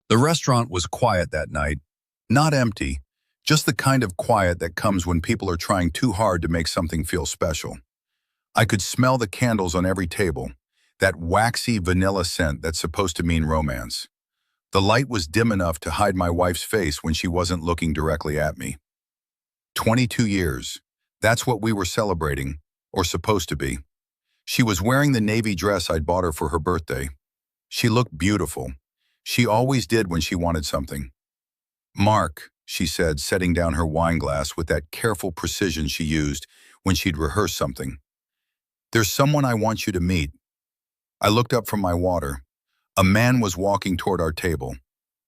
The restaurant was quiet that night, not empty, just the kind of quiet that comes when people are trying too hard to make something feel special. I could smell the candles on every table, that waxy vanilla scent that's supposed to mean romance. The light was dim enough to hide my wife's face when she wasn't looking directly at me. 22 years. That's what we were celebrating, or supposed to be. She was wearing the navy dress I'd bought her for her birthday. She looked beautiful. She always did when she wanted something. "Mark," she said, setting down her wine glass with that careful precision she used when she'd rehearse something. "There's someone I want you to meet." I looked up from my water. A man was walking toward our table.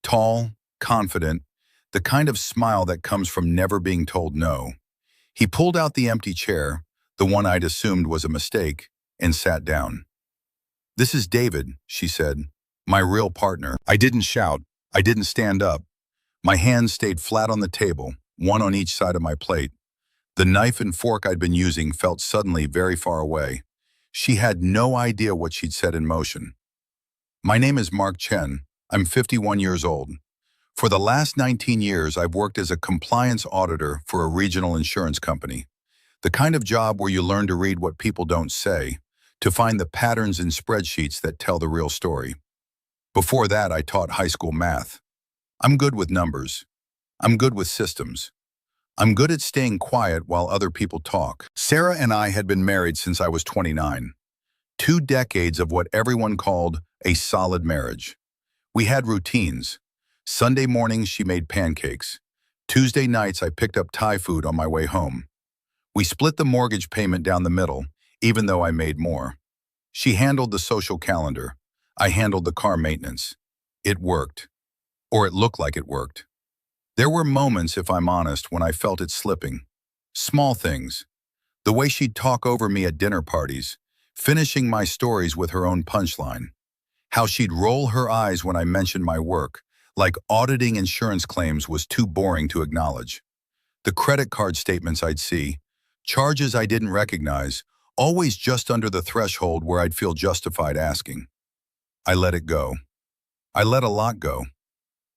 Tall, confident, the kind of smile that comes from never being told no. He pulled out the empty chair, the one I'd assumed was a mistake, and sat down. "This is David," she said, "my real partner." I didn't shout. I didn't stand up. My hands stayed flat on the table, one on each side of my plate. The knife and fork I'd been using felt suddenly very far away. She had no idea what she'd set in motion. "My name is Mark Chen. I'm 51 years old. For the last 19 years, I've worked as a compliance auditor for a regional insurance company. The kind of job where you learn to read what people don't say, to find the patterns in spreadsheets that tell the real story. Before that, I taught high school math. I'm good with numbers. I'm good with systems. I'm good at staying quiet while other people talk." Sarah and I had been married since I was 29. 2 decades of what everyone called a solid marriage. We had routines. Sunday mornings she made pancakes. Tuesday nights I picked up Thai food on my way home. We split the mortgage payment down the middle, even though I made more. She handled the social calendar. I handled the car maintenance. It worked. Or it looked like it worked. There were moments, if I'm honest, when I felt it slipping. Small things. The way she'd talk over me at dinner parties, finishing my stories with her own punchline. How she'd roll her eyes when I mentioned my work, like auditing insurance claims was too boring to acknowledge. The credit card statements I'd see, charges I didn't recognize, always just under the threshold where I'd feel justified asking. I let it go. I let a lot go.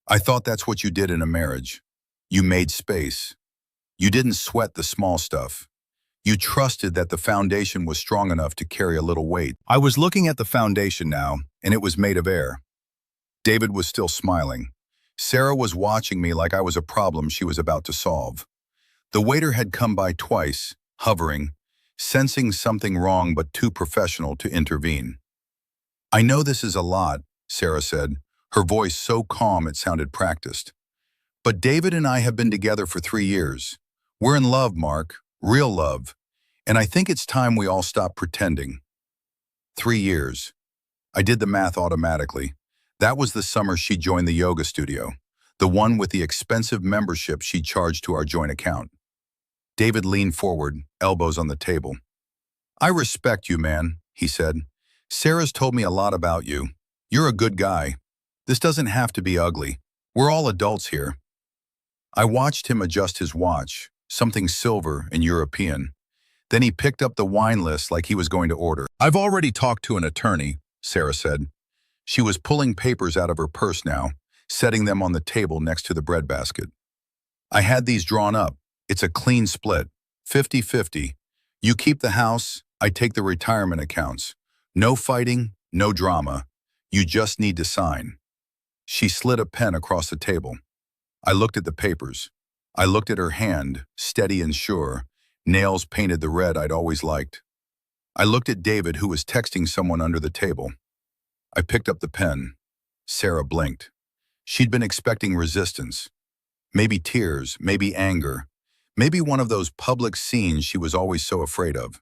I thought that's what you did in a marriage. You made space. You didn't sweat the small stuff. You trusted that the foundation was strong enough to carry a little weight. I was looking at the foundation now, and it was made of air. David was still smiling. Sarah was watching me like I was a problem she was about to solve. The waiter had come by twice, hovering, sensing something wrong but too professional to intervene. "I know this is a lot," Sarah said, her voice so calm it sounded practiced. "But David and I have been together for 3 years. We're in love, Mark, real love, and I think it's time we all stop pretending." 3 years. I did the math automatically. That was the summer she joined the yoga studio, the one with the expensive membership she charged to our joint account. David leaned forward, elbows on the table. "I respect you, man," he said. "Sarah's told me a lot about you. You're a good guy. This doesn't have to be ugly. We're all adults here." I watched him adjust his watch, something silver and European. Then he picked up the wine list like he was going to order. "I've already talked to an attorney," Sarah said. She was pulling papers out of her purse now, setting them on the table next to the breadbasket. "I had these drawn up. It's a clean split, 50-50. You keep the house, I take the retirement accounts. No fighting, no drama. You just need to sign." She slid a pen across the table. I looked at the papers. I looked at her hand, steady and sure, nails painted the red I'd always liked. I looked at David, who was texting someone under the table. I picked up the pen. Sarah blinked. She'd been expecting resistance. Maybe tears, maybe anger, maybe one of those public scenes she was always so afraid of.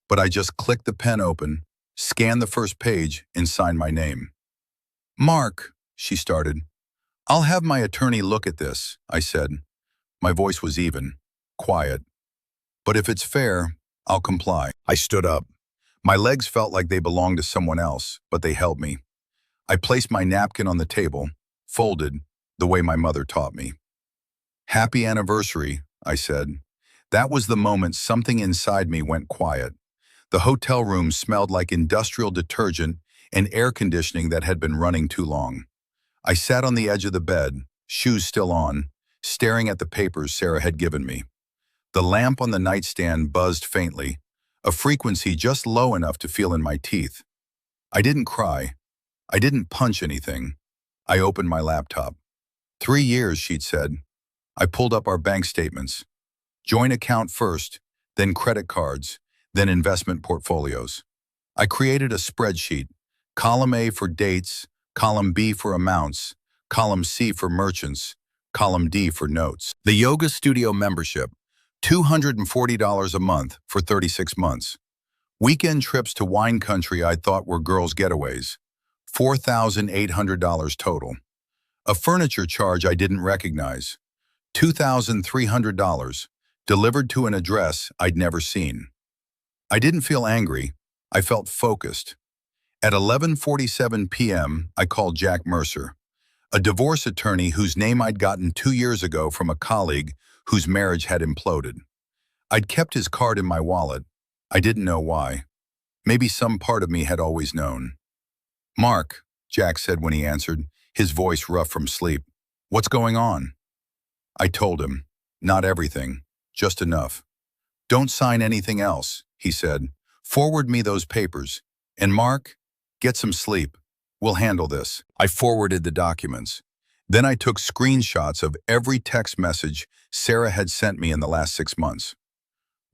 But I just clicked the pen open, scanned the first page, and signed my name. "Mark," she started. "I'll have my attorney look at this," I said. My voice was even, quiet. "But if it's fair, I'll comply." I stood up. My legs felt like they belonged to someone else, but they held me. I placed my napkin on the table, folded, the way my mother taught me. "Happy anniversary," I said. That was the moment something inside me went quiet. The hotel room smelled like industrial detergent and air conditioning that had been running too long. I sat on the edge of the bed, shoes still on, staring at the papers Sarah had given me. The lamp on the nightstand buzzed faintly, a frequency just low enough to feel in my teeth. I didn't cry. I didn't punch anything. I opened my laptop. 3 years, she'd said. I pulled up our bank statements. Joint account first, then credit cards, then investment portfolios. I created a spreadsheet, column A for dates, column B for amounts, column C for merchants, column D for notes. The yoga studio membership, $240 a month for 36 months. Weekend trips to wine country I thought were girls' getaways, $4,800 total. A furniture charge I didn't recognize, $2,300, delivered to an address I'd never seen. I didn't feel angry. I felt focused. At 11:47 p.m., I called Jack Mercer, a divorce attorney whose name I'd gotten 2 years ago from a colleague whose marriage had imploded. I'd kept his card in my wallet. I didn't know why. Maybe some part of me had always known. "Mark," Jack said when he answered, his voice rough from sleep. "What's going on?" I told him, "Not everything, just enough." "Don't sign anything else," he said. "Forward me those papers. And Mark, get some sleep. We'll handle this." I forwarded the documents. Then I took screenshots of every text message Sarah had sent me in the last 6 months.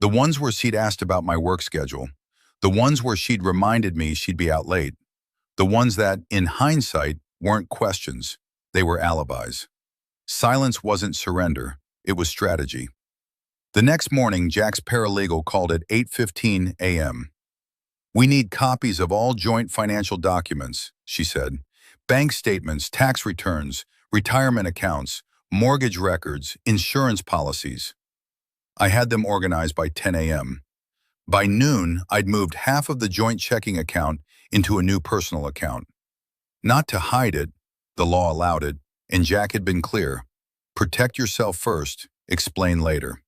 The ones where she'd asked about my work schedule. The ones where she'd reminded me she'd be out late. The ones that, in hindsight, weren't questions. They were alibis. Silence wasn't surrender. It was strategy. The next morning, Jack's paralegal called at 8:15 a.m. "We need copies of all joint financial documents," she said. "Bank statements, tax returns, retirement accounts, mortgage records, insurance policies." I had them organized by 10 a.m. By noon, I'd moved half of the joint checking account into a new personal account. Not to hide it, the law allowed it, and Jack had been clear. Protect yourself first, explain later.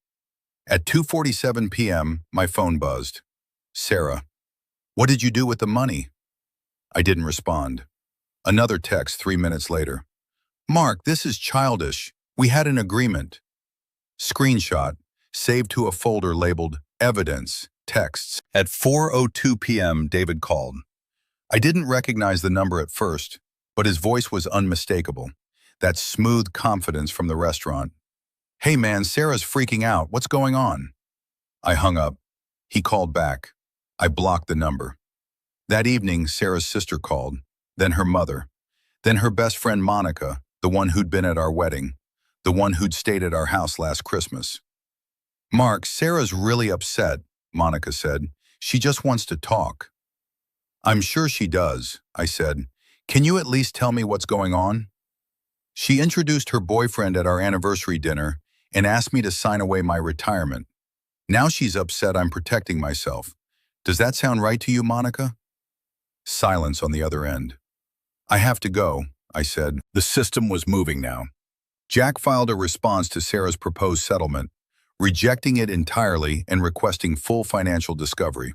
At 2:47 p.m., my phone buzzed. "Sarah, what did you do with the money?" I didn't respond. Another text 3 minutes later. "Mark, this is childish. We had an agreement." Screenshot, saved to a folder labeled Evidence, Texts. At 4:02 p.m., David called. I didn't recognize the number at first, but his voice was unmistakable. That smooth confidence from the restaurant. "Hey man, Sarah's freaking out. What's going on?" I hung up. He called back. I blocked the number. That evening, Sarah's sister called, then her mother, then her best friend Monica, the one who'd been at our wedding, the one who'd stayed at our house last Christmas. "Mark, Sarah's really upset," Monica said. "She just wants to talk." "I'm sure she does," I said. "Can you at least tell me what's going on?" She introduced her boyfriend at our anniversary dinner and asked me to sign away my retirement. Now she's upset I'm protecting myself. Does that sound right to you, Monica? Silence on the other end. "I have to go," I said. The system was moving now. Jack filed a response to Sarah's proposed settlement, rejecting it entirely and requesting full financial discovery.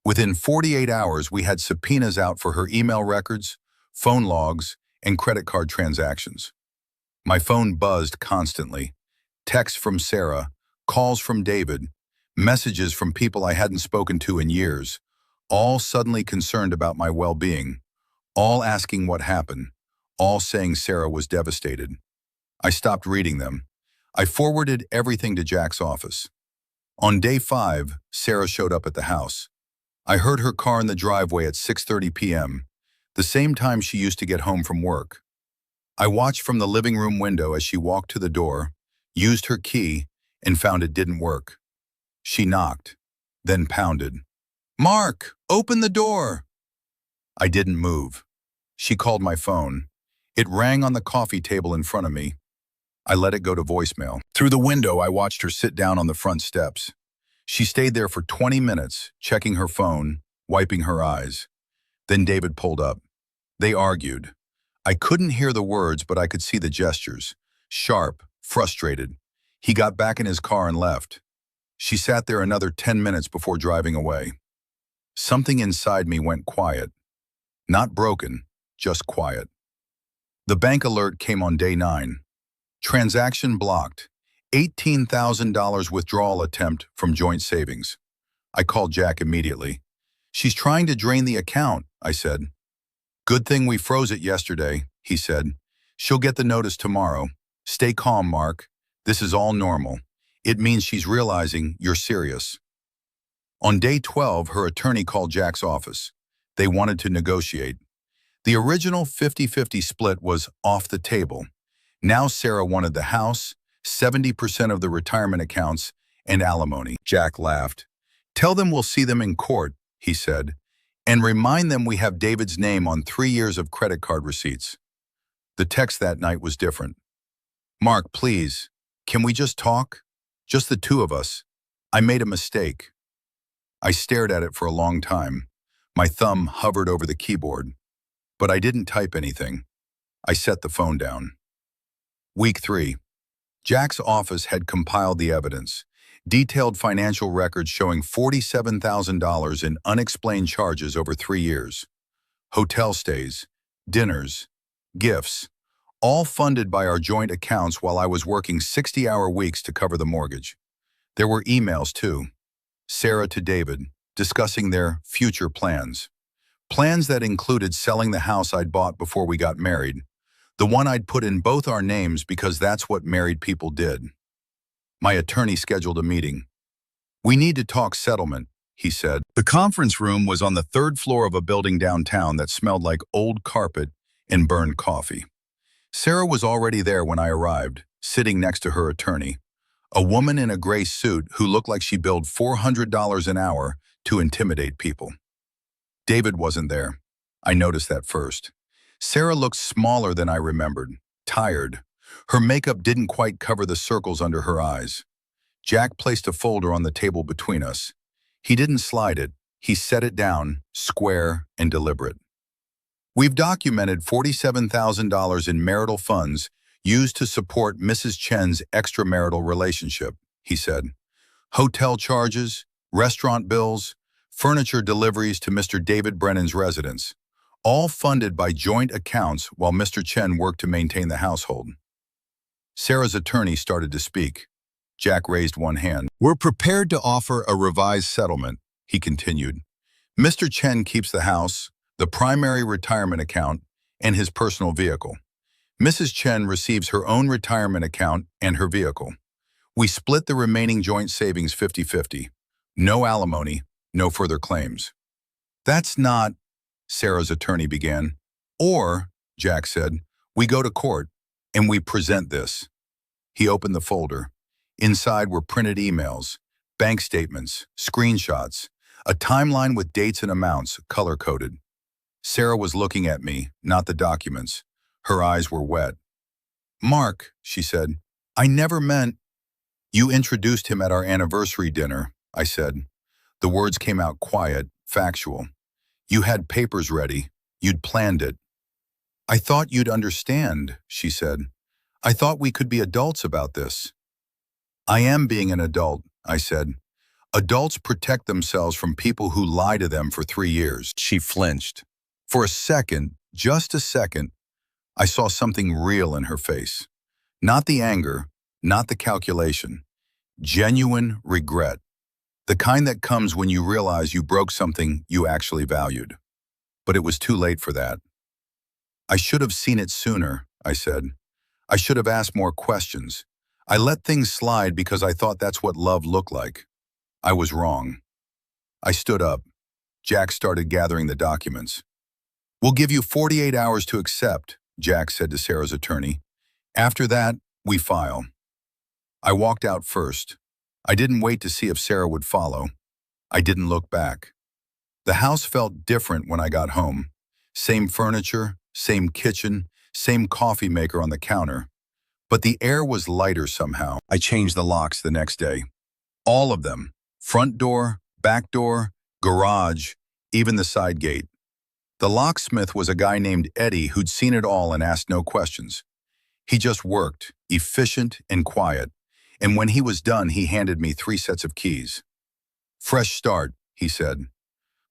Within 48 hours, we had subpoenas out for her email records, phone logs, and credit card transactions. My phone buzzed constantly. Texts from Sarah, calls from David, messages from people I hadn't spoken to in years, all suddenly concerned about my well-being, all asking what happened, all saying Sarah was devastated. I stopped reading them. I forwarded everything to Jack's office. On day 5, Sarah showed up at the house. I heard her car in the driveway at 6:30 p.m., the same time she used to get home from work. I watched from the living room window as she walked to the door, used her key, and found it didn't work. She knocked, then pounded. "Mark, open the door!" I didn't move. She called my phone. It rang on the coffee table in front of me. I let it go to voicemail. Through the window, I watched her sit down on the front steps. She stayed there for 20 minutes, checking her phone, wiping her eyes. Then David pulled up. They argued. I couldn't hear the words, but I could see the gestures. Sharp, frustrated. He got back in his car and left. She sat there another 10 minutes before driving away. Something inside me went quiet. Not broken, just quiet. The bank alert came on day 9. Transaction blocked. $18,000 withdrawal attempt from joint savings. I called Jack immediately. "She's trying to drain the account," I said. "Good thing we froze it yesterday," he said. "She'll get the notice tomorrow. Stay calm, Mark. This is all normal. It means she's realizing you're serious." On day 12, her attorney called Jack's office. They wanted to negotiate. The original 50-50 split was off the table. Now Sarah wanted the house, 70% of the retirement accounts, and alimony. Jack laughed. "Tell them we'll see them in court," he said, "and remind them we have David's name on 3 years of credit card receipts." The text that night was different. "Mark, please, can we just talk? Just the two of us. I made a mistake." I stared at it for a long time. My thumb hovered over the keyboard. But I didn't type anything. I set the phone down. Week 3. Jack's office had compiled the evidence. Detailed financial records showing $47,000 in unexplained charges over 3 years. Hotel stays, dinners, gifts, all funded by our joint accounts while I was working 60-hour weeks to cover the mortgage. There were emails too. Sarah to David, discussing their future plans. Plans that included selling the house I'd bought before we got married, the one I'd put in both our names because that's what married people did. My attorney scheduled a meeting. "We need to talk settlement," he said. The conference room was on the 3rd floor of a building downtown that smelled like old carpet and burned coffee. Sarah was already there when I arrived, sitting next to her attorney, a woman in a gray suit who looked like she billed $400 an hour to intimidate people. David wasn't there. I noticed that first. Sarah looked smaller than I remembered, tired. Her makeup didn't quite cover the circles under her eyes. Jack placed a folder on the table between us. He didn't slide it. He set it down, square and deliberate. "We've documented $47,000 in marital funds used to support Mrs. Chen's extramarital relationship," he said. "Hotel charges, restaurant bills, furniture deliveries to Mr. David Brennan's residence, all funded by joint accounts while Mr. Chen worked to maintain the household." Sarah's attorney started to speak. Jack raised one hand. "We're prepared to offer a revised settlement," he continued. "Mr. Chen keeps the house, the primary retirement account, and his personal vehicle. Mrs. Chen receives her own retirement account and her vehicle. We split the remaining joint savings 50-50. No alimony, no further claims." "That's not," Sarah's attorney began. "Or," Jack said, "we go to court and we present this." He opened the folder. Inside were printed emails, bank statements, screenshots, a timeline with dates and amounts, color-coded. Sarah was looking at me, not the documents. Her eyes were wet. "Mark," she said, "I never meant—" "You introduced him at our anniversary dinner," I said. The words came out quiet, factual. "You had papers ready. You'd planned it." "I thought you'd understand," she said. "I thought we could be adults about this." "I am being an adult," I said. "Adults protect themselves from people who lie to them for 3 years." She flinched. For a second, just a second, I saw something real in her face. Not the anger, not the calculation. Genuine regret. The kind that comes when you realize you broke something you actually valued. But it was too late for that. "I should have seen it sooner," I said. "I should have asked more questions. I let things slide because I thought that's what love looked like. I was wrong." I stood up. Jack started gathering the documents. "We'll give you 48 hours to accept," Jack said to Sarah's attorney. "After that, we file." I walked out first. I didn't wait to see if Sarah would follow. I didn't look back. The house felt different when I got home. Same furniture, same kitchen, same coffee maker on the counter. But the air was lighter somehow. I changed the locks the next day. All of them. Front door, back door, garage, even the side gate. The locksmith was a guy named Eddie who'd seen it all and asked no questions. He just worked, efficient and quiet, and when he was done, he handed me 3 sets of keys. "Fresh start," he said.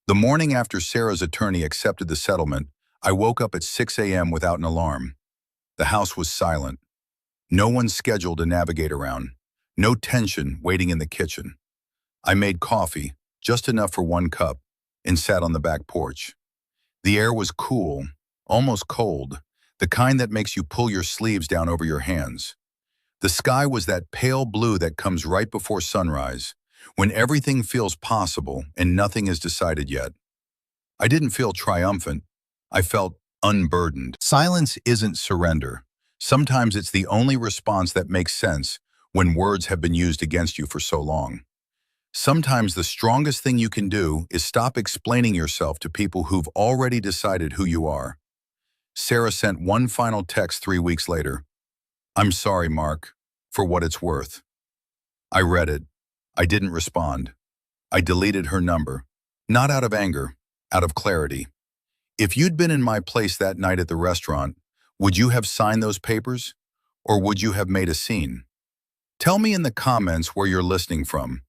The morning after Sarah's attorney accepted the settlement, I woke up at 6 a.m. without an alarm. The house was silent. No one scheduled to navigate around. No tension waiting in the kitchen. I made coffee, just enough for 1 cup, and sat on the back porch. The air was cool, almost cold, the kind that makes you pull your sleeves down over your hands. The sky was that pale blue that comes right before sunrise, when everything feels possible and nothing is decided yet. I didn't feel triumphant. I felt unburdened. Silence isn't surrender. Sometimes it's the only response that makes sense when words have been used against you for so long. Sometimes the strongest thing you can do is stop explaining yourself to people who've already decided who you are. Sarah sent one final text 3 weeks later. "I'm sorry, Mark, for what it's worth." I read it. I didn't respond. I deleted her number. Not out of anger, out of clarity. If you'd been in my place that night at the restaurant, would you have signed those papers? Or would you have made a scene? Tell me in the comments where you're listening from.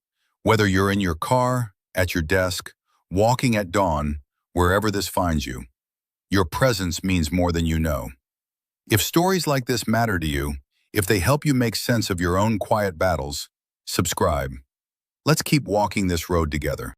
Whether you're in your car, at your desk, walking at dawn, wherever this finds you. Your presence means more than you know. If stories like this matter to you, if they help you make sense of your own quiet battles, subscribe. Let's keep walking this road together.